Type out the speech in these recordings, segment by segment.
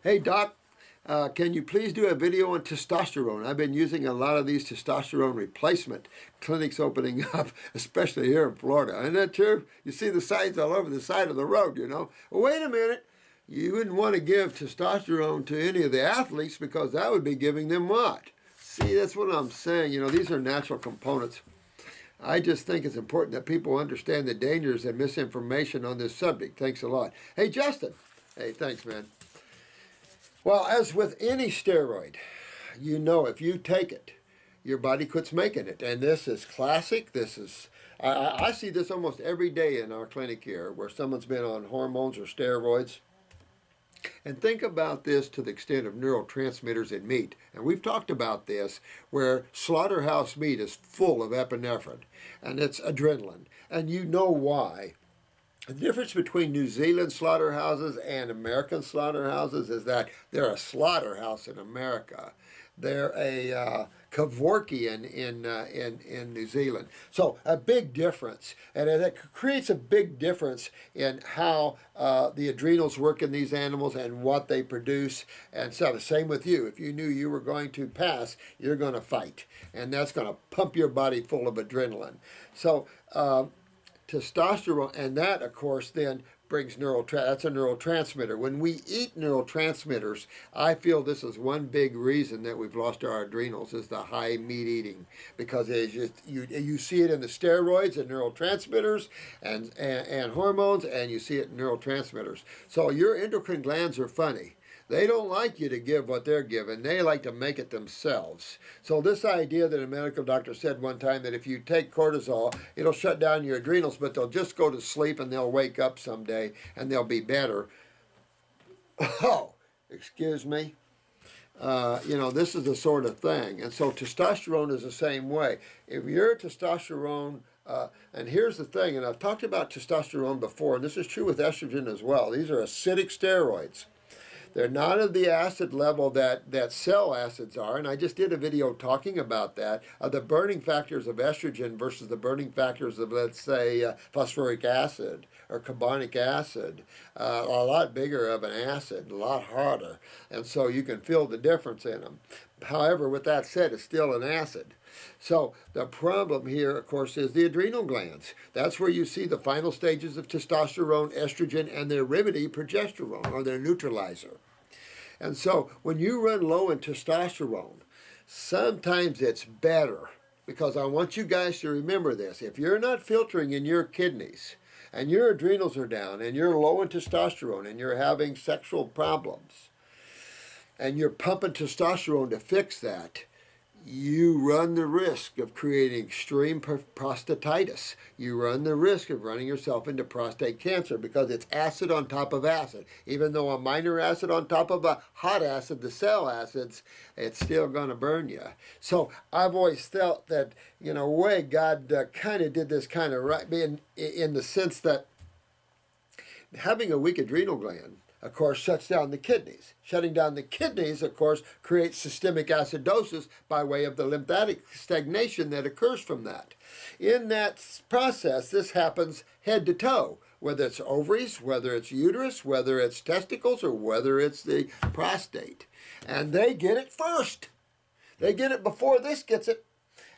Hey, Doc, can you please do a video on testosterone? I've been using a lot of these testosterone replacement clinics opening up, especially here in Florida. Isn't that true? You see the signs all over the side of the road, you know. Well, wait a minute. You wouldn't want to give testosterone to any of the athletes because that would be giving them what? See, that's what I'm saying. You know, these are natural components. I just think it's important that people understand the dangers and misinformation on this subject. Thanks a lot. Hey, Justin. Hey, thanks, man. Well, as with any steroid, you know if you take it, your body quits making it. And this is classic. I see this almost every day in our clinic here where someone's been on hormones or steroids. And think about this to the extent of neurotransmitters in meat. And we've talked about this where slaughterhouse meat is full of epinephrine and it's adrenaline. And you know why. The difference between New Zealand slaughterhouses and American slaughterhouses is that they're a slaughterhouse in America. They're a Kevorkian in New Zealand. So a big difference. And it creates a big difference in how the adrenals work in these animals and what they produce. And so the same with you. If you knew you were going to pass, you're going to fight. And that's going to pump your body full of adrenaline. So testosterone, and that, of course, then brings that's a neurotransmitter. When we eat neurotransmitters, I feel this is one big reason that we've lost our adrenals is the high meat eating, because it's just, you see it in the steroids and neurotransmitters and hormones, and you see it in neurotransmitters. So your endocrine glands are funny. They don't like you to give what they're giving. They like to make it themselves. So this idea that a medical doctor said one time that if you take cortisol, it'll shut down your adrenals, but they'll just go to sleep and they'll wake up someday and they'll be better. Oh, excuse me. You know, this is the sort of thing. And so testosterone is the same way. If you're testosterone, and here's the thing, and I've talked about testosterone before, and this is true with estrogen as well. These are acidic steroids. They're not of the acid level that cell acids are, and I just did a video talking about that, the burning factors of estrogen versus the burning factors of, let's say, phosphoric acid or carbonic acid. A lot bigger of an acid, a lot harder, and so you can feel the difference in them. However, with that said, it's still an acid. So the problem here, of course, is the adrenal glands. That's where you see the final stages of testosterone, estrogen, and their remedy, progesterone, or their neutralizer. And so when you run low in testosterone, sometimes it's better, because I want you guys to remember this. If you're not filtering in your kidneys, and your adrenals are down, and you're low in testosterone, and you're having sexual problems, and you're pumping testosterone to fix that, you run the risk of creating extreme prostatitis. You run the risk of running yourself into prostate cancer because it's acid on top of acid. Even though a minor acid on top of a hot acid, the cell acids, it's still going to burn you. So I've always felt that, you know, way God kind of did this kind of right in the sense that having a weak adrenal gland, of course, shuts down the kidneys. Shutting down the kidneys, of course, creates systemic acidosis by way of the lymphatic stagnation that occurs from that. In that process, this happens head to toe, whether it's ovaries, whether it's uterus, whether it's testicles, or whether it's the prostate. And they get it first. They get it before this gets it.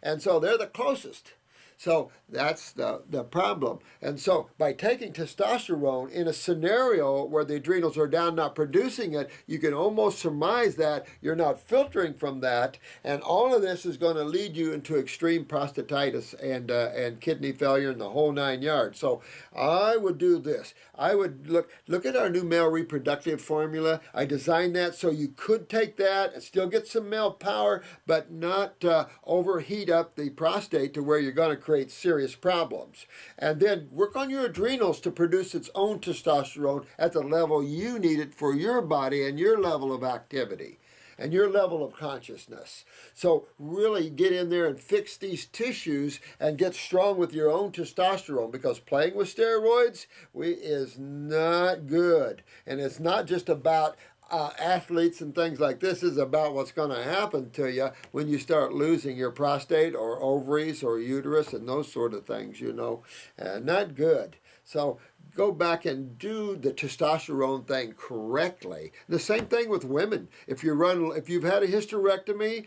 And so they're the closest. So that's the problem. And so by taking testosterone in a scenario where the adrenals are down not producing it, you can almost surmise that you're not filtering from that. And all of this is going to lead you into extreme prostatitis and kidney failure and the whole 9 yards. So I would do this. I would look at our new male reproductive formula. I designed that so you could take that and still get some male power, but not overheat up the prostate to where you're going to create serious problems. And then work on your adrenals to produce its own testosterone at the level you need it for your body and your level of activity and your level of consciousness. So really get in there and fix these tissues and get strong with your own testosterone, because playing with steroids is not good. And it's not just about athletes and things like this. Is about what's going to happen to you when you start losing your prostate or ovaries or uterus and those sort of things, you know. Not good. So go back and do the testosterone thing correctly. The same thing with women. If you've had a hysterectomy,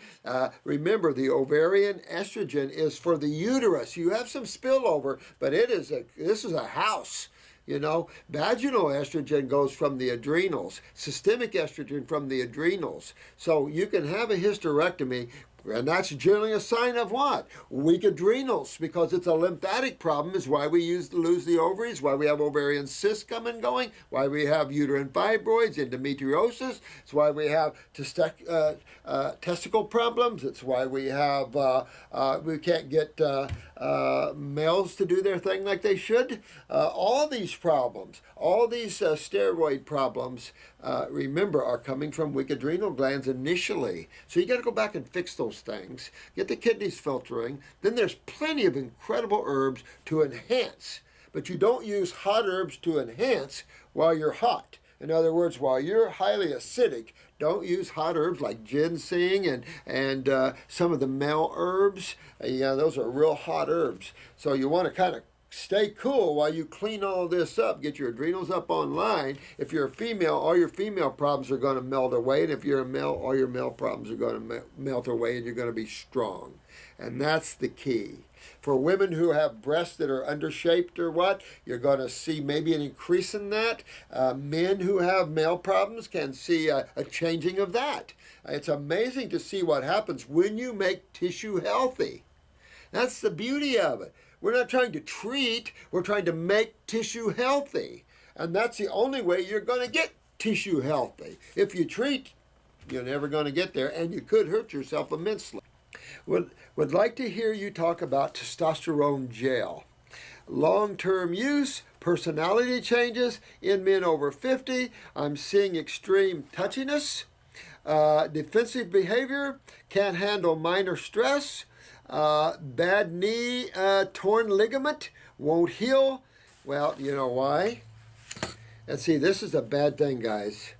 remember the ovarian estrogen is for the uterus. You have some spillover, but this is a house. You know, vaginal estrogen goes from the adrenals, systemic estrogen from the adrenals. So you can have a hysterectomy, and that's generally a sign of what? Weak adrenals, because it's a lymphatic problem, is why we lose the ovaries, why we have ovarian cysts coming and going, why we have uterine fibroids, endometriosis, it's why we have testicle problems, it's why we have, we can't get males to do their thing like they should. All these problems, all these steroid problems, remember, are coming from weak adrenal glands initially. So you got to go back and fix those things, get the kidneys filtering. Then there's plenty of incredible herbs to enhance, but you don't use hot herbs to enhance while you're hot. In other words, while you're highly acidic, don't use hot herbs like ginseng and some of the male herbs. Those are real hot herbs. So you want to kind of stay cool while you clean all this up, get your adrenals up online. If you're a female, all your female problems are going to melt away. And if you're a male, all your male problems are going to melt away, and you're going to be strong. And that's the key. For women who have breasts that are undershaped or what, you're going to see maybe an increase in that. Men who have male problems can see a changing of that. It's amazing to see what happens when you make tissue healthy. That's the beauty of it. We're not trying to treat, we're trying to make tissue healthy. And that's the only way you're going to get tissue healthy. If you treat, you're never going to get there, and you could hurt yourself immensely. Would like to hear you talk about testosterone gel. Long-term use, personality changes in men over 50. I'm seeing extreme touchiness, defensive behavior, can't handle minor stress, bad knee, torn ligament, won't heal. Well, you know why? And see, this is a bad thing, guys.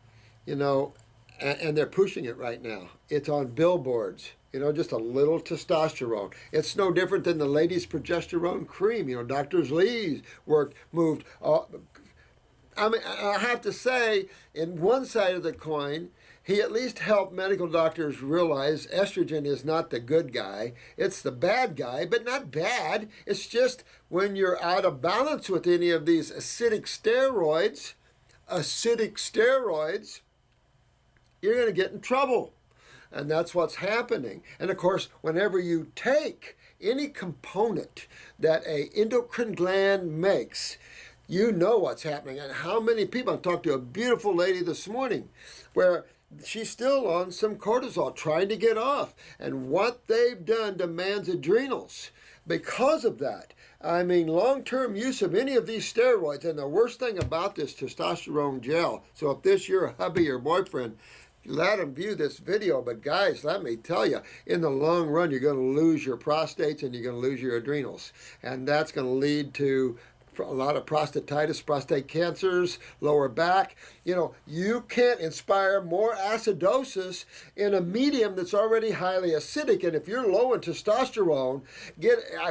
And they're pushing it right now. It's on billboards. Just a little testosterone. It's no different than the ladies' progesterone cream. Dr. Lee's work moved. I have to say, in one side of the coin, he at least helped medical doctors realize estrogen is not the good guy. It's the bad guy, but not bad. It's just when you're out of balance with any of these acidic steroids, you're going to get in trouble. And that's what's happening. And of course, whenever you take any component that an endocrine gland makes, you know what's happening. And how many people, I talked to a beautiful lady this morning where she's still on some cortisol, trying to get off. And what they've done to man's adrenals because of that. I mean, long-term use of any of these steroids. And the worst thing about this testosterone gel, so if this your hubby or boyfriend, let them view this video. But guys, let me tell you, in the long run, you're going to lose your prostates and you're going to lose your adrenals. And that's going to lead to a lot of prostatitis, prostate cancers, lower back. You can't inspire more acidosis in a medium that's already highly acidic. And if you're low in testosterone,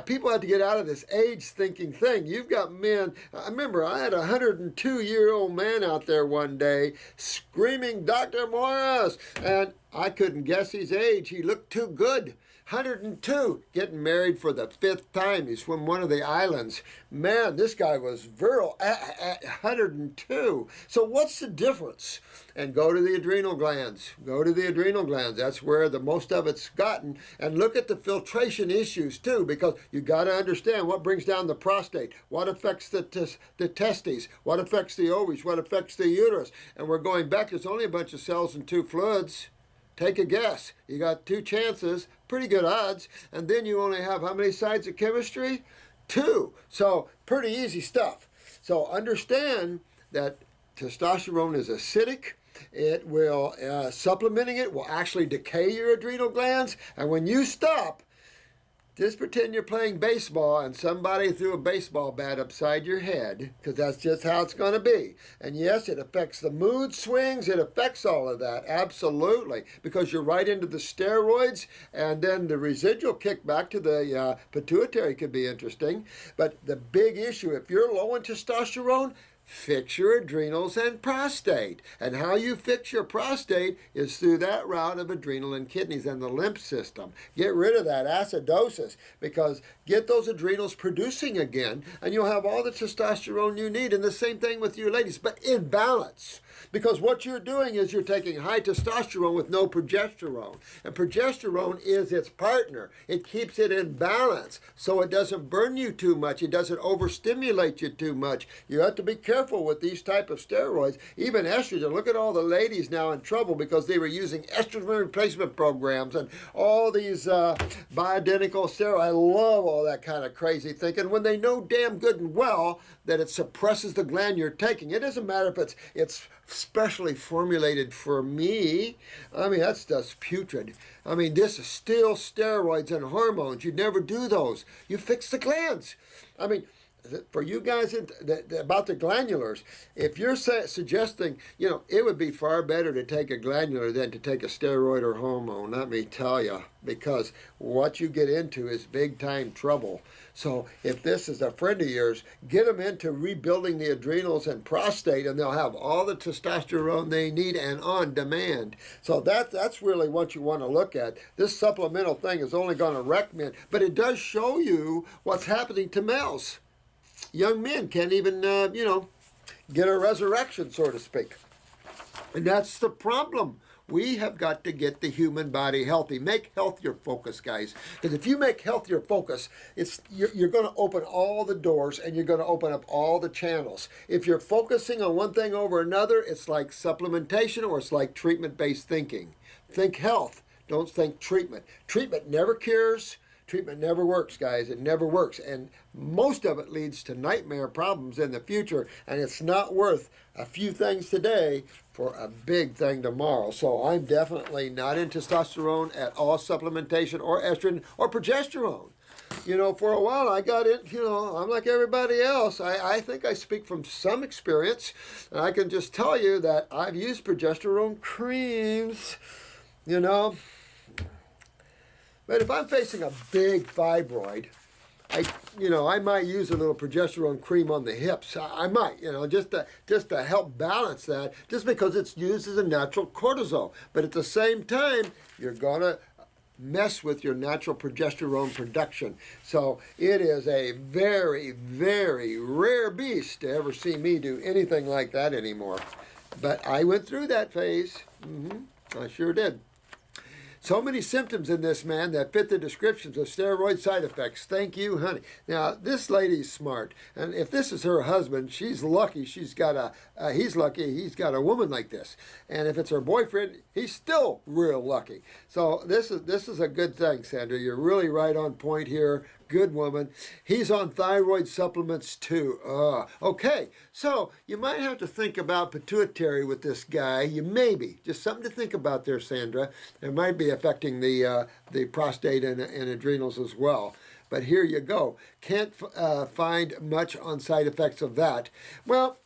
people have to get out of this age thinking thing. You've got men. I remember I had a 102-year-old man out there one day screaming, "Dr. Morse," and I couldn't guess his age. He looked too good. 102, getting married for the 5th time. He's from one of the islands. Man, this guy was virile at 102. So what's the difference? And go to the adrenal glands. Go to the adrenal glands. That's where the most of it's gotten. And look at the filtration issues too, because you got to understand what brings down the prostate, what affects the testes, what affects the ovaries, what affects the uterus. And we're going back. There's only a bunch of cells and 2 fluids. Take a guess. You got 2 chances, pretty good odds, and then you only have how many sides of chemistry? 2. So pretty easy stuff. So understand that testosterone is acidic. It will, supplementing it will actually decay your adrenal glands, and when you stop, Just pretend you're playing baseball and somebody threw a baseball bat upside your head, because that's just how it's going to be. And yes, it affects the mood swings. It affects all of that, absolutely, because you're right into the steroids, and then the residual kickback to the pituitary could be interesting. But the big issue, if you're low in testosterone, fix your adrenals and prostate. And how you fix your prostate is through that route of adrenal and kidneys and the lymph system. Get rid of that acidosis, because get those adrenals producing again, and you'll have all the testosterone you need. And the same thing with you ladies, but in balance. Because what you're doing is you're taking high testosterone with no progesterone. And progesterone is its partner. It keeps it in balance so it doesn't burn you too much. It doesn't overstimulate you too much. You have to be careful with these type of steroids. Even estrogen. Look at all the ladies now in trouble because they were using estrogen replacement programs and all these Botanical steroids. I love all that kind of crazy thinking when they know damn good and well that it suppresses the gland you're taking. It doesn't matter if it's specially formulated for me. I mean, that's just putrid. I mean, this is still steroids and hormones. You never do those. You fix the glands. I mean, for you guys about the glandulars, if you're suggesting, it would be far better to take a glandular than to take a steroid or hormone, let me tell you, because what you get into is big time trouble. So if this is a friend of yours, get them into rebuilding the adrenals and prostate, and they'll have all the testosterone they need and on demand. So that's really what you want to look at. This supplemental thing is only going to recommend, but it does show you what's happening to males. Young men can't even, get a resurrection, so to speak. And that's the problem. We have got to get the human body healthy. Make health your focus, guys. Because if you make health your focus, you're going to open all the doors and you're going to open up all the channels. If you're focusing on one thing over another, it's like supplementation or it's like treatment-based thinking. Think health. Don't think treatment. Treatment never cures. Treatment never works, guys. It never works. And most of it leads to nightmare problems in the future. And it's not worth a few things today for a big thing tomorrow. So I'm definitely not in testosterone at all, supplementation or estrogen or progesterone. For a while I got in, I'm like everybody else. I think I speak from some experience. And I can just tell you that I've used progesterone creams, But if I'm facing a big fibroid, I might use a little progesterone cream on the hips. I might, just to help balance that, just because it's used as a natural cortisol. But at the same time, you're going to mess with your natural progesterone production. So it is a very, very rare beast to ever see me do anything like that anymore. But I went through that phase. I sure did. So many symptoms in this man that fit the descriptions of steroid side effects. Thank you, honey. Now, this lady's smart. And if this is her husband, she's lucky he's got a woman like this. And if it's her boyfriend, he's still real lucky. So this is a good thing, Sandra. You're really right on point here. Good woman. He's on thyroid supplements too. Okay, so you might have to think about pituitary with this guy. You maybe. Just something to think about there, Sandra. It might be affecting the prostate and adrenals as well. But here you go. Can't find much on side effects of that. Well,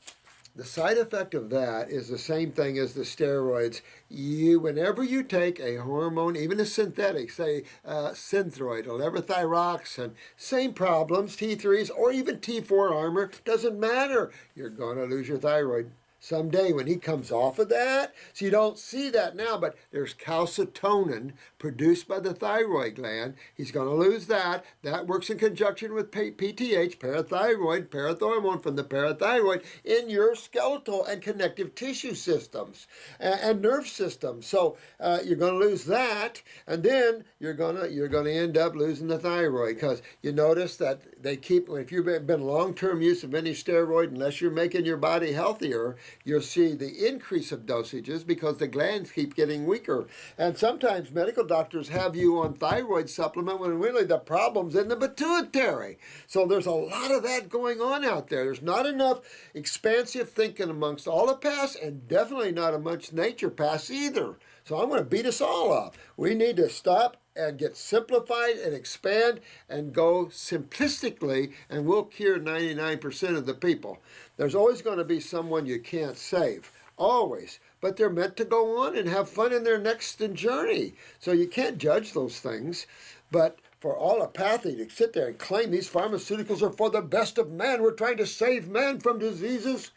the side effect of that is the same thing as the steroids. Whenever you take a hormone, even a synthetic, say Synthroid or levothyroxine, same problems, T3s or even T4 armor, doesn't matter. You're going to lose your thyroid someday when he comes off of that. So you don't see that now, but there's calcitonin produced by the thyroid gland. He's going to lose that. That works in conjunction with PTH, parathyroid, parathormone from the parathyroid in your skeletal and connective tissue systems and nerve systems. So you're going to lose that, and then you're going to end up losing the thyroid, because you notice that they keep, if you've been long-term use of any steroid, unless you're making your body healthier, you'll see the increase of dosages because the glands keep getting weaker. And sometimes medical doctors have you on thyroid supplement when really the problem's in the pituitary. So there's a lot of that going on out there. There's not enough expansive thinking amongst allopaths, and definitely not amongst naturopaths either. So I'm going to beat us all up. We need to stop and get simplified and expand and go simplistically, and we'll cure 99% of the people. There's always going to be someone you can't save, always. But they're meant to go on and have fun in their next journey. So you can't judge those things. But for allopathy to sit there and claim these pharmaceuticals are for the best of man, we're trying to save man from diseases,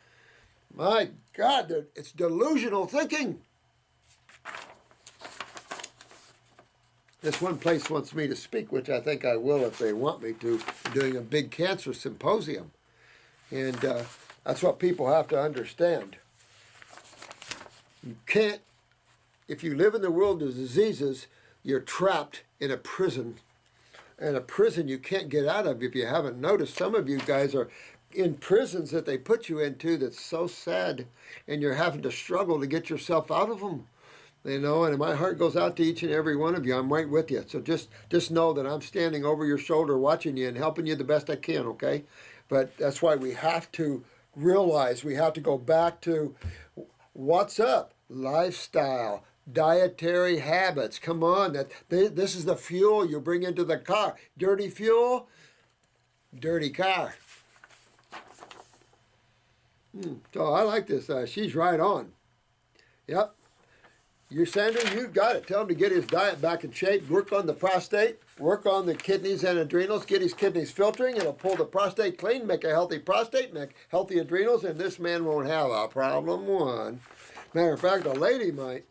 my God, it's delusional thinking. This one place wants me to speak, which I think I will if they want me to, doing a big cancer symposium. And that's what people have to understand. You can't, if you live in the world of diseases, you're trapped in a prison. And a prison you can't get out of if you haven't noticed. Some of you guys are in prisons that they put you into that's so sad, and you're having to struggle to get yourself out of them. You know, and my heart goes out to each and every one of you. I'm right with you. So just know that I'm standing over your shoulder watching you and helping you the best I can, okay? But that's why we have to realize we have to go back to what's up? Lifestyle, dietary habits. Come on, this is the fuel you bring into the car. Dirty fuel, dirty car. So I like this. She's right on. Yep. You, Sandra, you got it. Tell him to get his diet back in shape, work on the prostate, work on the kidneys and adrenals, get his kidneys filtering. It'll pull the prostate clean, make a healthy prostate, make healthy adrenals, and this man won't have a problem one. Matter of fact, a lady might.